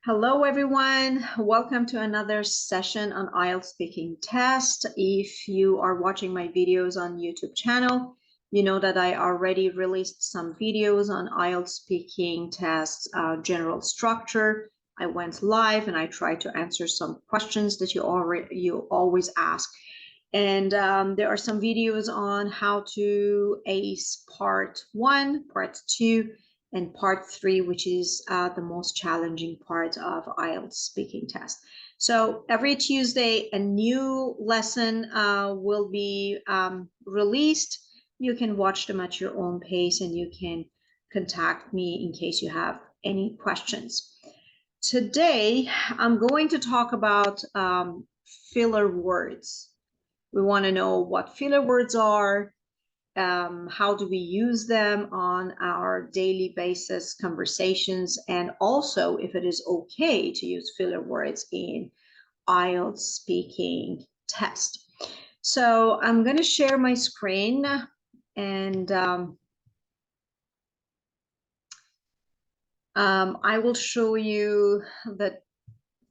Hello, everyone. Welcome to another session on IELTS speaking test. If you are watching my videos on YouTube channel, you know that I already released some videos on IELTS speaking tests, general structure. I went live and I tried to answer some questions that you always ask. And there are some videos on how to ace part 1, part 2, and part 3, which is the most challenging part of IELTS speaking test. So every Tuesday, a new lesson will be released. You can watch them at your own pace and you can contact me in case you have any questions. Today, I'm going to talk about filler words. We want to know what filler words are, how do we use them on our daily basis conversations, and also if it is okay to use filler words in IELTS speaking test. So I'm going to share my screen and I will show you the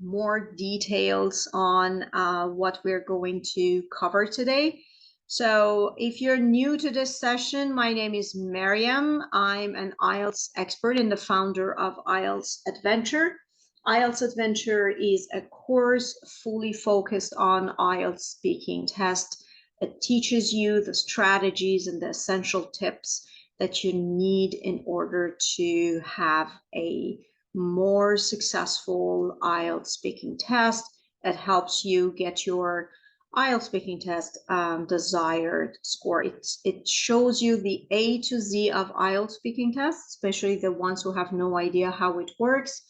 more details on what we're going to cover today. So if you're new to this session, my name is Miriam. I'm an IELTS expert and the founder of IELTS Adventure. IELTS Adventure is a course fully focused on IELTS speaking test. It teaches you the strategies and the essential tips that you need in order to have a more successful IELTS speaking test. It helps you get your IELTS speaking test desired score. It shows you the A to Z of IELTS speaking tests, especially the ones who have no idea how it works,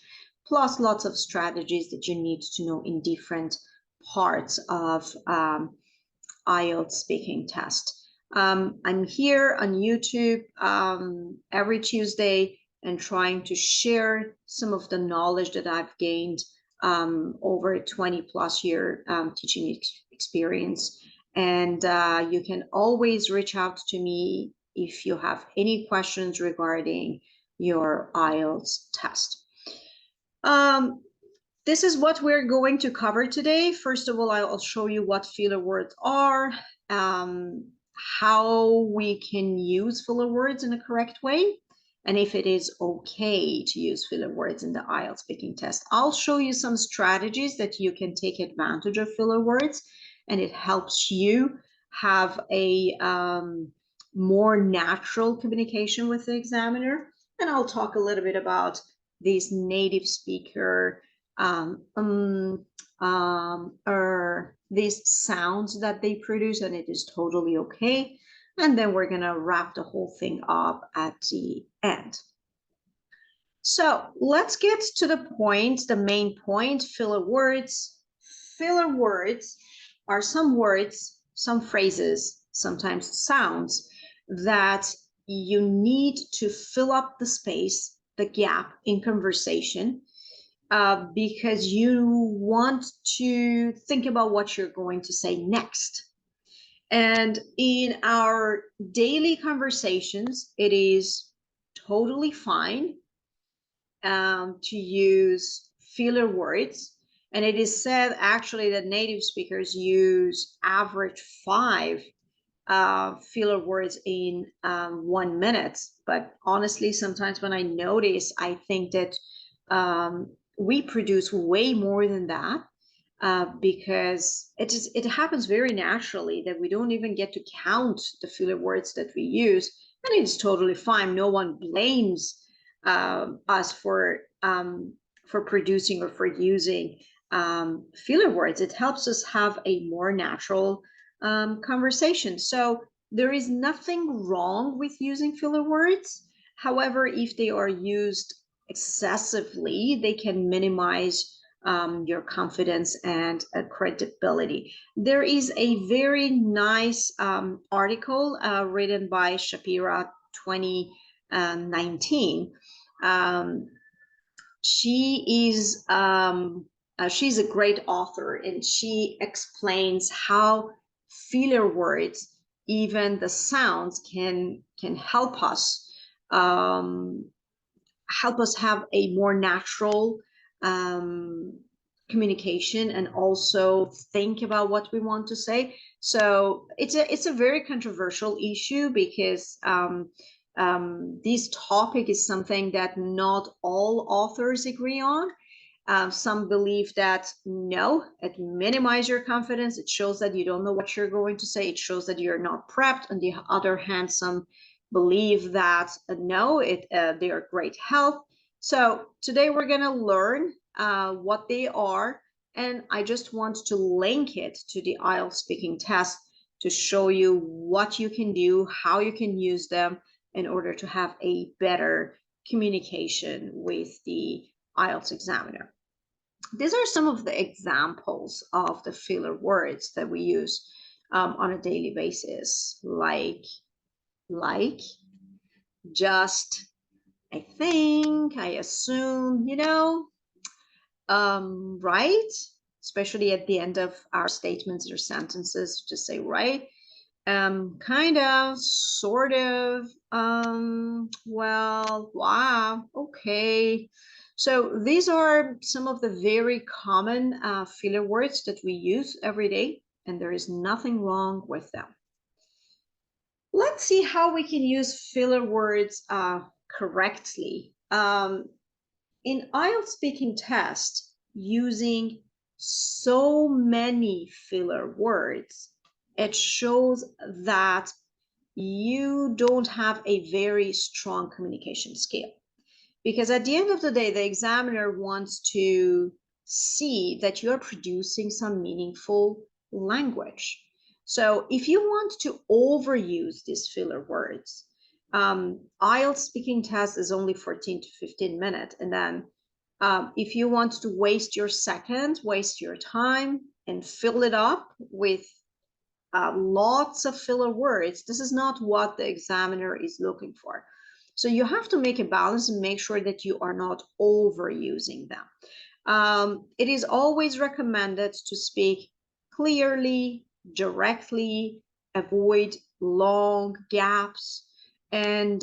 plus lots of strategies that you need to know in different parts of IELTS speaking test. I'm here on YouTube every Tuesday and trying to share some of the knowledge that I've gained over a 20+ year teaching experience. And you can always reach out to me if you have any questions regarding your IELTS test. This is what we're going to cover today. First of all, I'll show you what filler words are, how we can use filler words in a correct way, and if it is okay to use filler words in the IELTS speaking test. I'll show you some strategies that you can take advantage of filler words, and it helps you have a more natural communication with the examiner. And I'll talk a little bit about these native speaker these sounds that they produce, and it is totally okay. And then we're gonna wrap the whole thing up at the end. So let's get to the point, the main point, filler words. Filler words are some words, some phrases, sometimes sounds that you need to fill up the space, the gap in conversation, because you want to think about what you're going to say next. And in our daily conversations, it is totally fine to use filler words. And it is said actually that native speakers use average 5 filler words in 1 minute. But honestly, sometimes when I notice, I think that we produce way more than that because it happens very naturally that we don't even get to count the filler words that we use, and it's totally fine. No one blames us for producing or for using filler words. It helps us have a more natural conversation. So there is nothing wrong with using filler words. However, if they are used excessively, they can minimize your confidence and credibility. There is a very nice article written by Shapira 2019. She's a great author, and she explains how filler words, even the sounds, can help us have a more natural communication and also think about what we want to say. So it's a very controversial issue because this topic is something that not all authors agree on. Some believe that no, it minimizes your confidence. It shows that you don't know what you're going to say. It shows that you're not prepped. On the other hand, some believe that no, they are great help. So today we're going to learn what they are, and I just want to link it to the IELTS speaking test to show you what you can do, how you can use them in order to have a better communication with the IELTS examiner. These are some of the examples of the filler words that we use on a daily basis, like, just, I think, I assume, right? Especially at the end of our statements or sentences, just say right. Kind of, sort of, well, wow, okay. So these are some of the very common filler words that we use every day, and there is nothing wrong with them. Let's see how we can use filler words correctly. In IELTS speaking test, using so many filler words, it shows that you don't have a very strong communication skill. Because at the end of the day, the examiner wants to see that you're producing some meaningful language. So if you want to overuse these filler words, IELTS speaking test is only 14 to 15 minutes. And then if you want to waste your seconds, waste your time, and fill it up with lots of filler words, this is not what the examiner is looking for. So you have to make a balance and make sure that you are not overusing them. It is always recommended to speak clearly, directly, avoid long gaps, and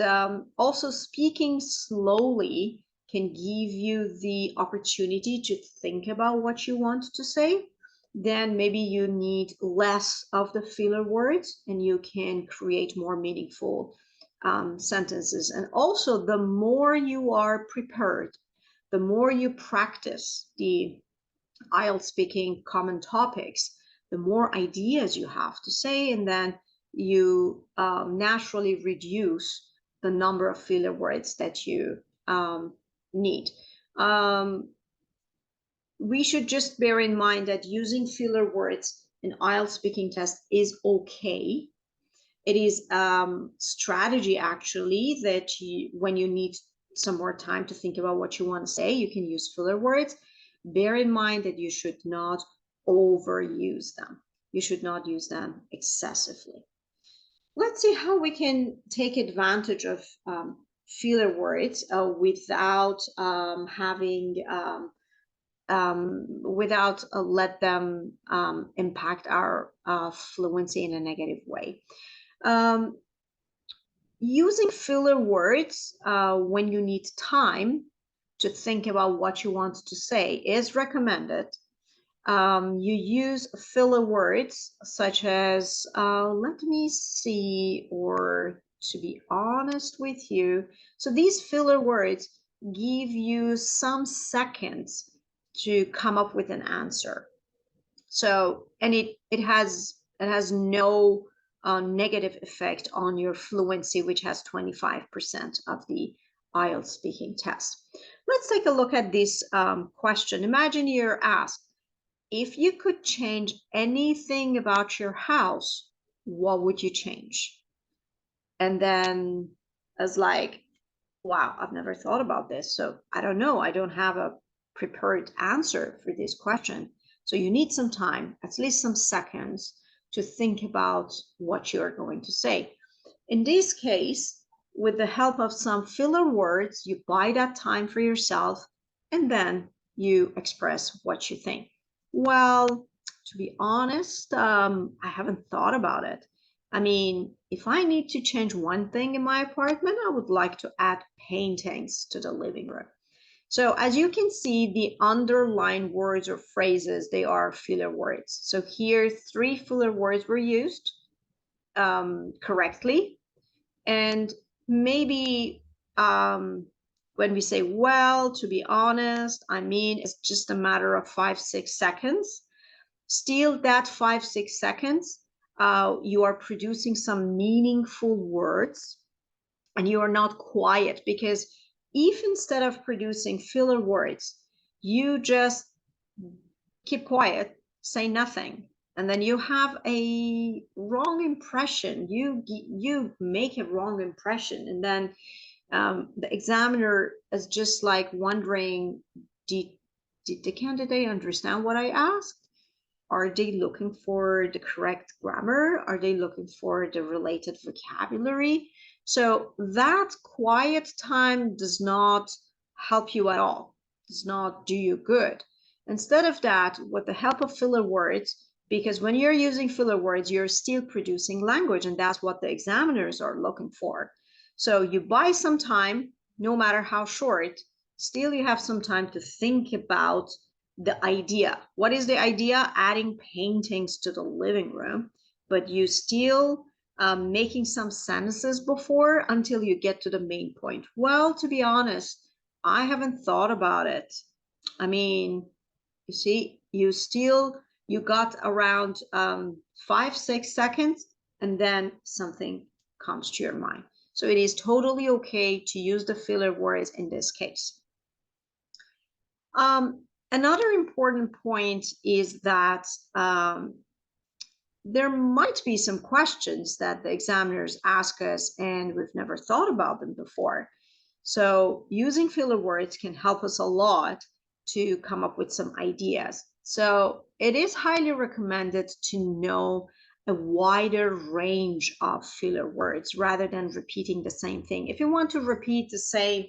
also speaking slowly can give you the opportunity to think about what you want to say. Then maybe you need less of the filler words and you can create more meaningful sentences. And also, the more you are prepared, the more you practice the IELTS speaking common topics, the more ideas you have to say, and then you naturally reduce the number of filler words that you need. We should just bear in mind that using filler words in IELTS speaking test is okay. It is strategy, actually, that when you need some more time to think about what you want to say, you can use filler words. Bear in mind that you should not overuse them. You should not use them excessively. Let's see how we can take advantage of filler words without having without let them impact our fluency in a negative way. Using filler words when you need time to think about what you want to say is recommended. You use filler words such as, let me see, or to be honest with you. So these filler words give you some seconds to come up with an answer. So, and it has no negative effect on your fluency, which has 25% of the IELTS speaking test. Let's take a look at this question. Imagine you're asked, if you could change anything about your house, what would you change? And then as like, wow, I've never thought about this. So I don't know. I don't have a prepared answer for this question. So you need some time, at least some seconds, to think about what you're going to say. In this case, with the help of some filler words, you buy that time for yourself, and then you express what you think. Well, to be honest, I haven't thought about it. I mean, if I need to change one thing in my apartment, I would like to add paintings to the living room. So as you can see, the underlined words or phrases, they are filler words. So here, 3 filler words were used correctly. And maybe when we say, well, to be honest, I mean, it's just a matter of 5-6 seconds. Still, that 5-6 seconds, you are producing some meaningful words, and you are not quiet, because if instead of producing filler words, you just keep quiet, say nothing, and then you have a wrong impression, you make a wrong impression, and then the examiner is just like wondering, did the candidate understand what I asked? Are they looking for the correct grammar? Are they looking for the related vocabulary? So that quiet time does not help you at all, does not do you good. Instead of that, with the help of filler words, because when you're using filler words, you're still producing language, and that's what the examiners are looking for. So you buy some time, no matter how short, still you have some time to think about the idea. What is the idea? Adding paintings to the living room, but you still making some sentences before until you get to the main point. Well, to be honest, I haven't thought about it. I mean, you see, you got around 5-6 seconds, and then something comes to your mind. So it is totally okay to use the filler words in this case. Another important point is that there might be some questions that the examiners ask us and we've never thought about them before. So using filler words can help us a lot to come up with some ideas. So it is highly recommended to know a wider range of filler words rather than repeating the same thing. If you want to repeat the same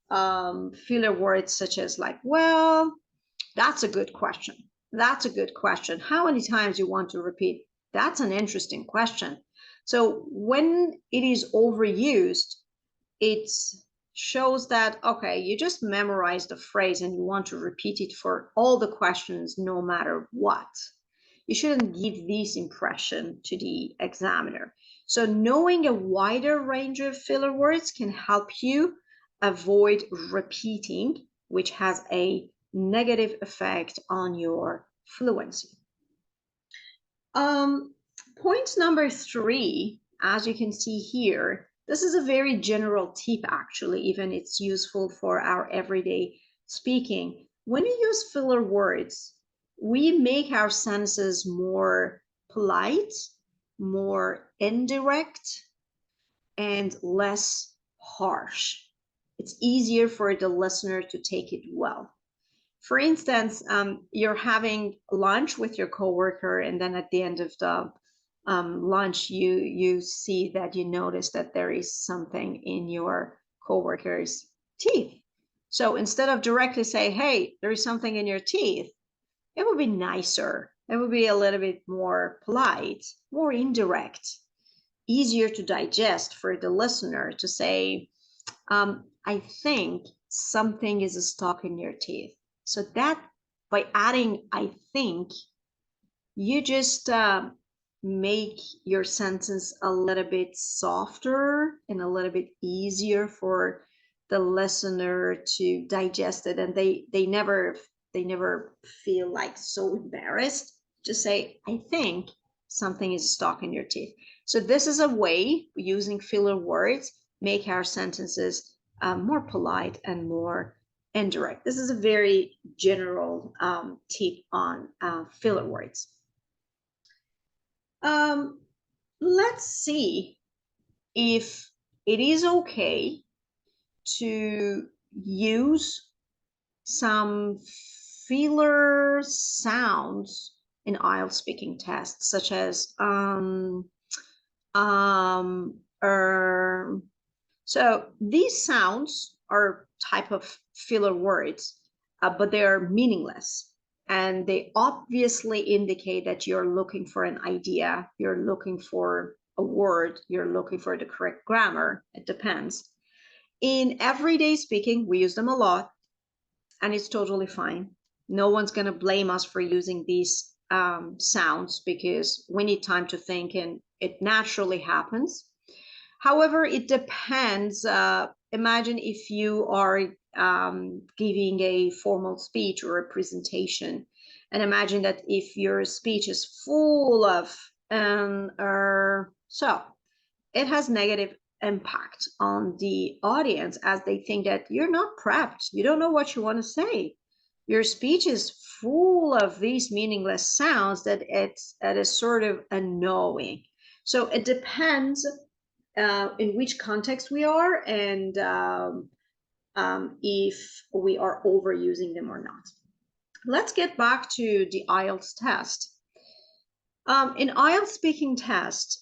filler words such as like, well, that's a good question. That's a good question. How many times you want to repeat? That's an interesting question. So when it is overused, it shows that, okay, you just memorized the phrase and you want to repeat it for all the questions no matter what. You shouldn't give this impression to the examiner. So knowing a wider range of filler words can help you avoid repeating, which has a negative effect on your fluency. Point number 3, as you can see here, this is a very general tip actually, even it's useful for our everyday speaking. When you use filler words, we make our sentences more polite, more indirect, and less harsh. It's easier for the listener to take it well. For instance, you're having lunch with your coworker, and then at the end of the lunch, you see that you notice that there is something in your coworker's teeth. So instead of directly say, "Hey, there is something in your teeth," it would be nicer. It would be a little bit more polite, more indirect, easier to digest for the listener to say, I think something is stuck in your teeth. So that by adding I think, you just make your sentence a little bit softer and a little bit easier for the listener to digest it, and they never feel like so embarrassed to say, I think something is stuck in your teeth. So this is a way, using filler words, make our sentences more polite and more indirect. This is a very general tip on filler words. Let's see if it is okay to use some filler sounds in IELTS speaking tests, such as so these sounds are type of filler words, but they are meaningless. And they obviously indicate that you're looking for an idea, you're looking for a word, you're looking for the correct grammar. It depends. In everyday speaking, we use them a lot. and it's totally fine. No one's going to blame us for using these sounds because we need time to think and it naturally happens. However, it depends. Imagine if you are giving a formal speech or a presentation, and imagine that if your speech is full of so it has negative impact on the audience as they think that you're not prepped, you don't know what you want to say. Your speech is full of these meaningless sounds that it is sort of annoying. So it depends in which context we are and if we are overusing them or not. Let's get back to the IELTS test. In IELTS speaking test,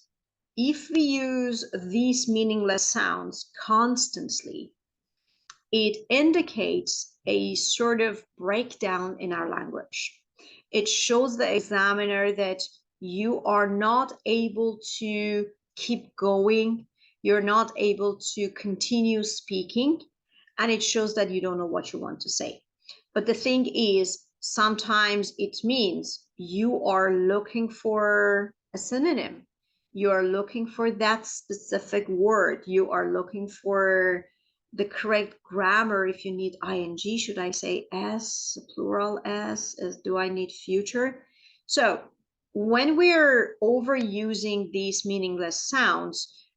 if we use these meaningless sounds constantly, it indicates a sort of breakdown in our language. It shows the examiner that you are not able to keep going, you're not able to continue speaking, and it shows that you don't know what you want to say. But the thing is, sometimes it means you are looking for a synonym. You are looking for that specific word. You are looking for the correct grammar. If you need ing, should I say s, plural s? Do I need future? So when we're overusing these meaningless sounds,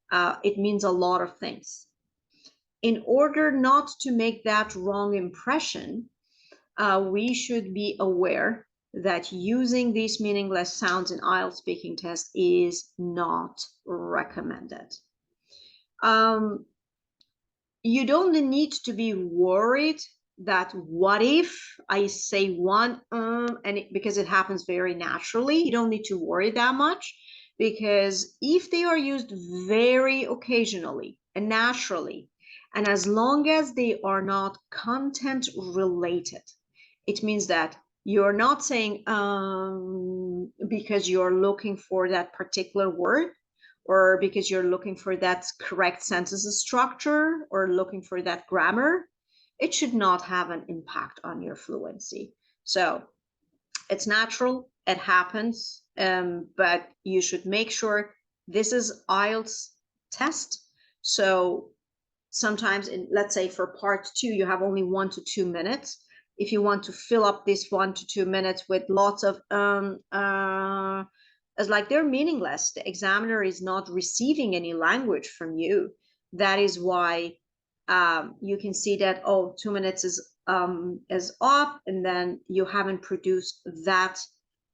it means a lot of things. In order not to make that wrong impression, we should be aware that using these meaningless sounds in IELTS speaking test is not recommended. You don't need to be worried that what if I say one because it happens very naturally. You don't need to worry that much, because if they are used very occasionally and naturally, and as long as they are not content related, it means that you're not saying because you're looking for that particular word, or because you're looking for that correct sentence structure, or looking for that grammar. It should not have an impact on your fluency. So it's natural, it happens, but you should make sure this is IELTS test. So sometimes, let's say for part 2, you have only 1 to 2 minutes. If you want to fill up this 1 to 2 minutes with lots of as like they're meaningless, the examiner is not receiving any language from you. That is why you can see that, oh, 2 minutes is up, and then you haven't produced that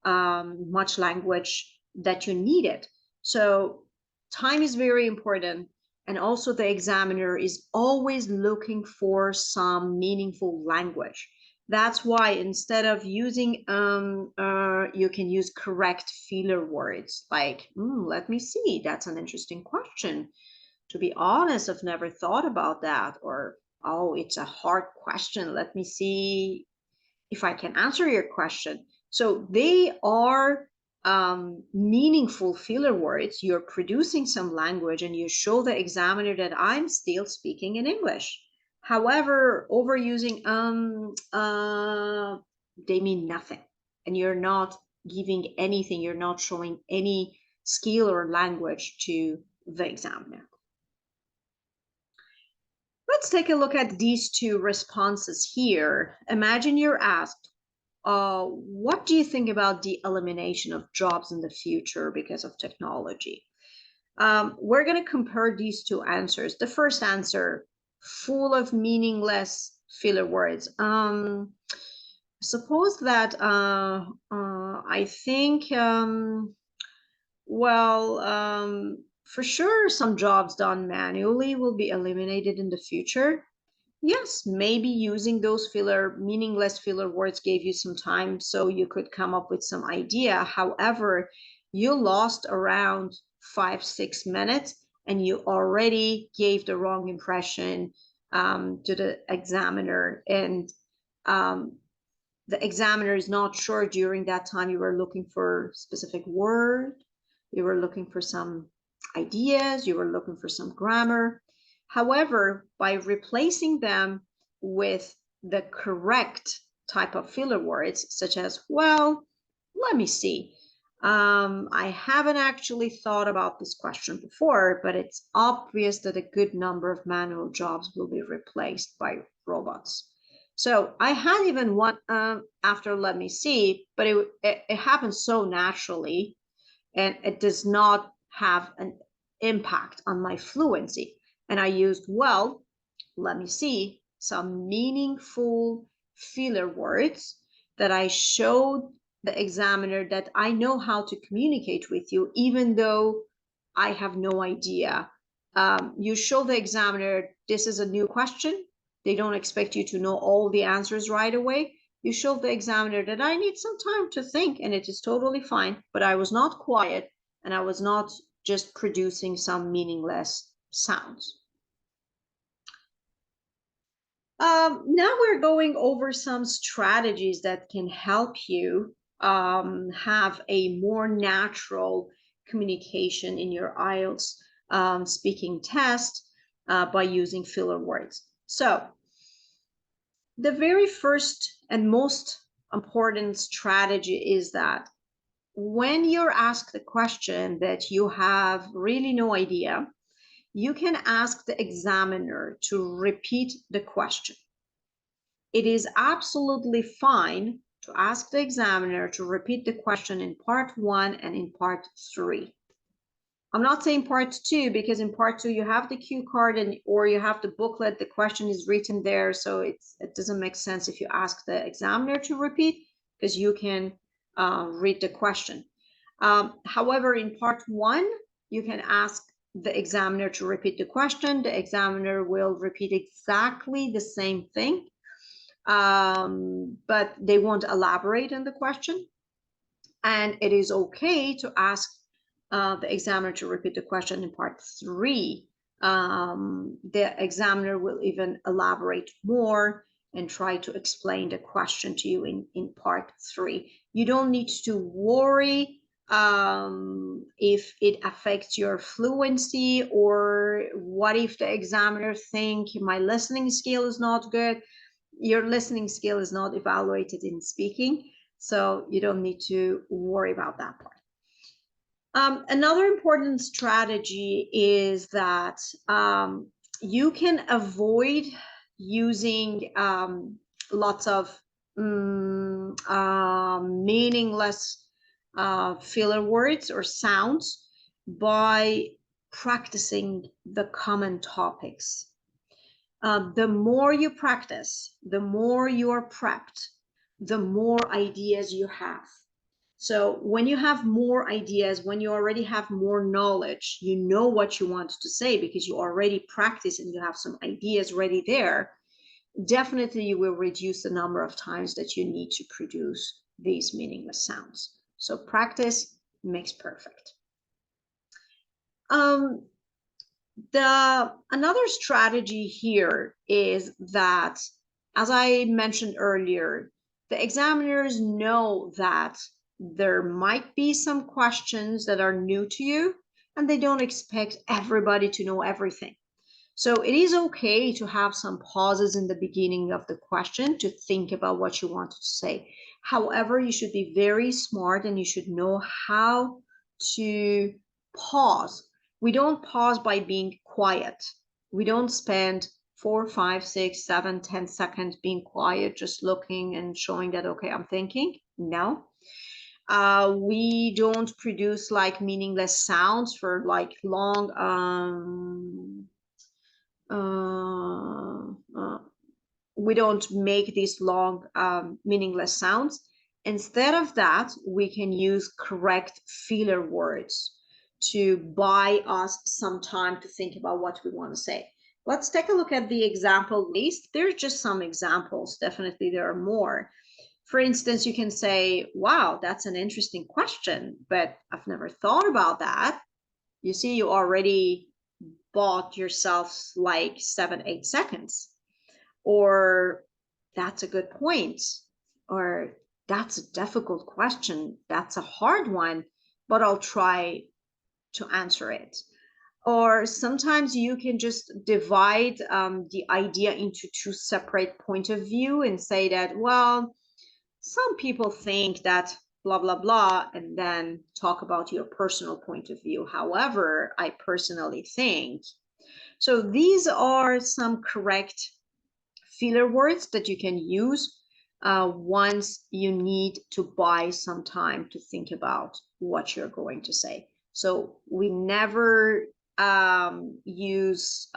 much language that you needed. So time is very important. And also the examiner is always looking for some meaningful language. That's why instead of using you can use correct filler words like let me see, that's an interesting question. To be honest, I've never thought about that. Or, oh, it's a hard question, let me see if I can answer your question. So they are meaningful filler words. You're producing some language and you show the examiner that I'm still speaking in English. However, overusing they mean nothing, and you're not giving anything, you're not showing any skill or language to the examiner. Let's take a look at these two responses here. Imagine you're asked, what do you think about the elimination of jobs in the future because of technology? We're going to compare these two answers. The first answer, full of meaningless filler words. Suppose that I think, for sure, some jobs done manually will be eliminated in the future. Yes, maybe using those meaningless filler words gave you some time so you could come up with some idea. However, you lost around 5-6 minutes and you already gave the wrong impression to the examiner. And the examiner is not sure during that time you were looking for a specific word, you were looking for some ideas, you were looking for some grammar. However, by replacing them with the correct type of filler words, such as, well, let me see. I haven't actually thought about this question before, but it's obvious that a good number of manual jobs will be replaced by robots. So I had even one after let me see, but it happens so naturally, and it does not have an impact on my fluency. And I used, well, let me see, some meaningful filler words that I showed the examiner that I know how to communicate with you, even though I have no idea. You show the examiner this is a new question. They don't expect you to know all the answers right away. You show the examiner that I need some time to think, and it is totally fine, but I was not quiet and I was not just producing some meaningless sounds. Now we're going over some strategies that can help you have a more natural communication in your IELTS speaking test by using filler words. So the very first and most important strategy is that when you're asked the question that you have really no idea, you can ask the examiner to repeat the question. It is absolutely fine to ask the examiner to repeat the question in part 1 and in part 3. I'm not saying part 2 because in part 2 you have the cue card or you have the booklet, the question is written there, so it doesn't make sense if you ask the examiner to repeat because you can read the question. However, in part 1, you can ask the examiner to repeat the question. The examiner will repeat exactly the same thing, but they won't elaborate on the question. And it is okay to ask the examiner to repeat the question in part 3. The examiner will even elaborate more and try to explain the question to you in part 3. You don't need to worry if it affects your fluency, or what if the examiner think my listening skill is not good. Your listening skill is not evaluated in speaking, so you don't need to worry about that part. Another important strategy is that you can avoid using lots of meaningless filler words or sounds by practicing the common topics. The more you practice, the more you are prepped, the more ideas you have. So when you have more ideas, when you already have more knowledge, you know what you want to say because you already practice and you have some ideas ready there, definitely you will reduce the number of times that you need to produce these meaningless sounds. So practice makes perfect. Another strategy here is that, as I mentioned earlier, the examiners know that there might be some questions that are new to you, and they don't expect everybody to know everything. So it is okay to have some pauses in the beginning of the question to think about what you want to say. However, you should be very smart and you should know how to pause. We don't pause by being quiet. We don't spend 4, 5, 6, 7, 10 seconds being quiet, just looking and showing that, okay, I'm thinking. No. We don't produce like meaningless sounds for like long we don't make these long meaningless sounds. Instead of that, we can use correct filler words to buy us some time to think about what we want to say. Let's take a look at the example list. There's just some examples. Definitely there are more. For instance, you can say, wow, that's an interesting question, but I've never thought about that. You see, you already bought yourself like 7, 8 seconds. Or that's a good point. Or that's a difficult question. That's a hard one, but I'll try to answer it. Or sometimes you can just divide the idea into two separate point of view and say that, well, some people think that blah, blah, blah, and then talk about your personal point of view. However, I personally think. So these are some correct filler words that you can use once you need to buy some time to think about what you're going to say. So we never use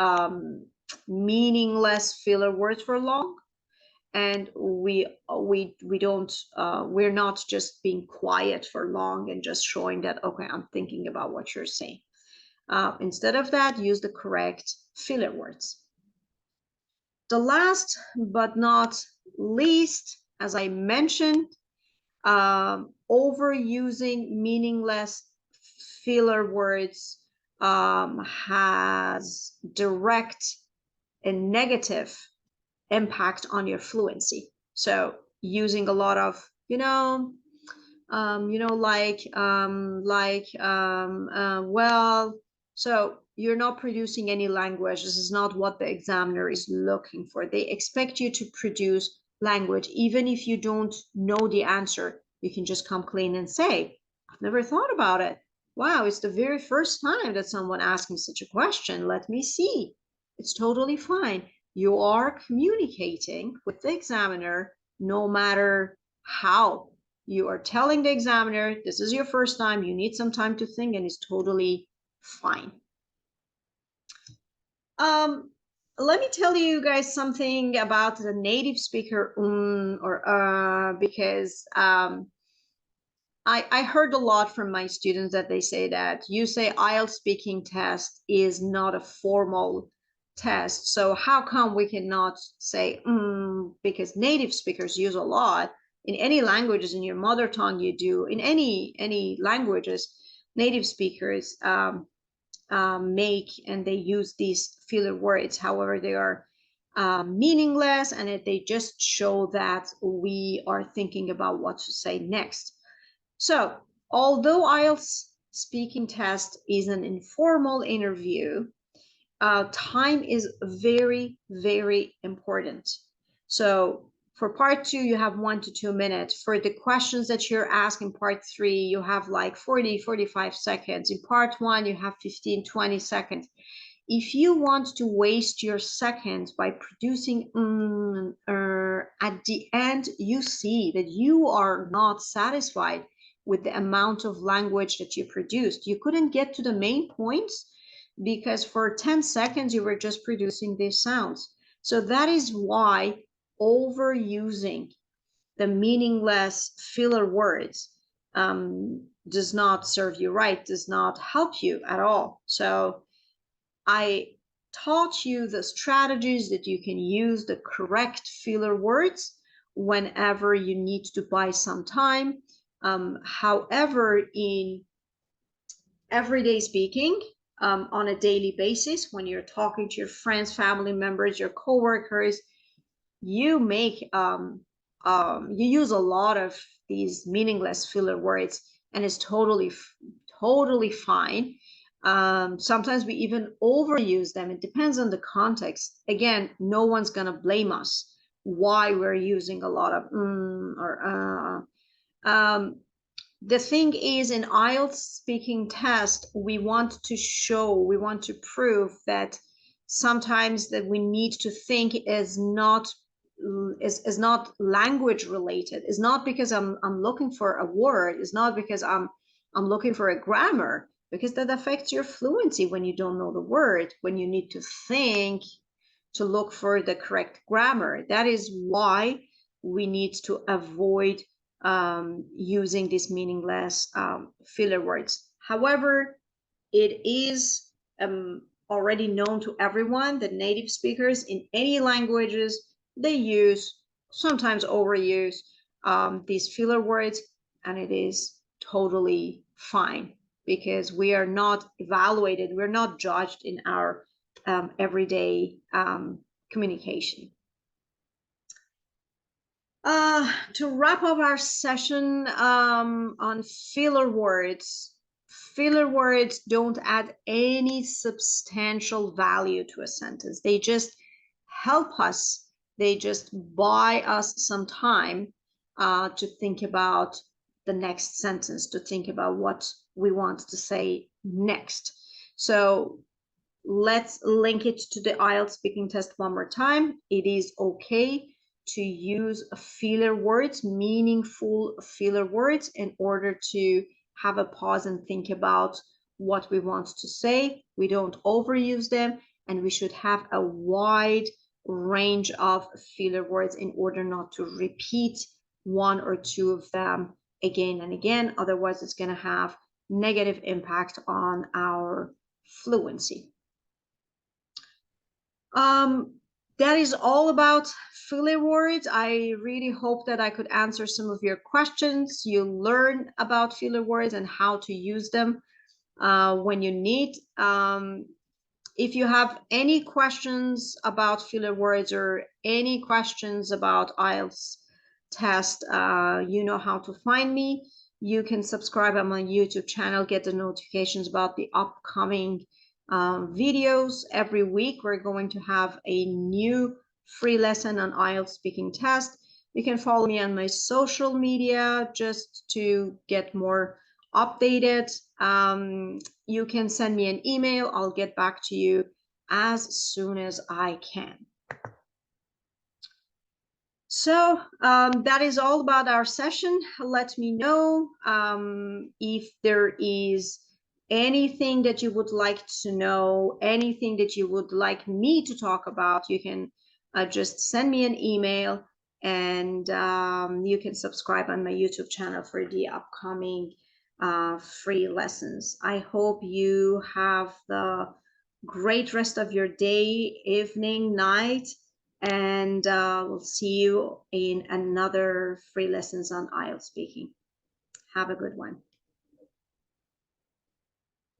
meaningless filler words for long, and we don't we're not just being quiet for long and just showing that, okay, I'm thinking about what you're saying. Instead of that, use the correct filler words. The last but not least, as I mentioned, overusing meaningless filler words has direct and negative impact on your fluency. So using a lot of, well, so you're not producing any language. This is not what the examiner is looking for. They expect you to produce language. Even if you don't know the answer, you can just come clean and say, I've never thought about it. Wow, it's the very first time that someone asked me such a question. Let me see. It's totally fine. You are communicating with the examiner no matter how. You are telling the examiner, this is your first time, you need some time to think, and it's totally fine. Let me tell you guys something about the native speaker or because I heard a lot from my students that they say that you say IELTS speaking test is not a formal test. So how come we cannot say because native speakers use a lot in any languages, in your mother tongue you do, in any languages, native speakers make and they use these filler words. However, they are meaningless, and they just show that we are thinking about what to say next. So although IELTS speaking test is an informal interview, time is very, very important. So for part 2, you have 1 to 2 minutes. For the questions that you're asking part 3, you have like 40, 45 seconds. In part 1, you have 15, 20 seconds. If you want to waste your seconds by producing at the end, you see that you are not satisfied with the amount of language that you produced. You couldn't get to the main points because for 10 seconds you were just producing these sounds. So that is why overusing the meaningless filler words does not serve you right, does not help you at all. So I taught you the strategies that you can use the correct filler words whenever you need to buy some time. However, in everyday speaking, on a daily basis, when you're talking to your friends, family members, your coworkers, you make you use a lot of these meaningless filler words, and it's totally fine. Sometimes we even overuse them. It depends on the context. Again, no one's gonna blame us why we're using a lot of or the thing is, in IELTS speaking test, we want to prove that sometimes that we need to think is not language related. It's not because I'm looking for a word. It's not because I'm looking for a grammar, because that affects your fluency when you don't know the word, when you need to think to look for the correct grammar. That is why we need to avoid using these meaningless filler words. However, it is already known to everyone that native speakers in any languages, they use, sometimes overuse these filler words, and it is totally fine because we are not evaluated, we're not judged in our everyday communication. To wrap up our session on filler words, filler words don't add any substantial value to a sentence. They just help us. They just buy us some time to think about the next sentence, to think about what we want to say next. So let's link it to the IELTS speaking test one more time. It is okay to use filler words, meaningful filler words, in order to have a pause and think about what we want to say. We don't overuse them, and we should have a wide range of filler words in order not to repeat one or two of them again and again. Otherwise, it's going to have negative impact on our fluency. That is all about filler words. I really hope that I could answer some of your questions. You learn about filler words and how to use them when you need. If you have any questions about filler words or any questions about IELTS test, you know how to find me. You can subscribe on my YouTube channel, get the notifications about the upcoming videos. Every week we're going to have a new free lesson on IELTS speaking test. You can follow me on my social media just to get more updated. You can send me an email. I'll get back to you as soon as I can. So that is all about our session. Let me know if there is anything that you would like to know, anything that you would like me to talk about. You can just send me an email, and you can subscribe on my YouTube channel for the upcoming free lessons. I hope you have the great rest of your day, evening, night, and we'll see you in another free lessons on IELTS speaking. Have a good one.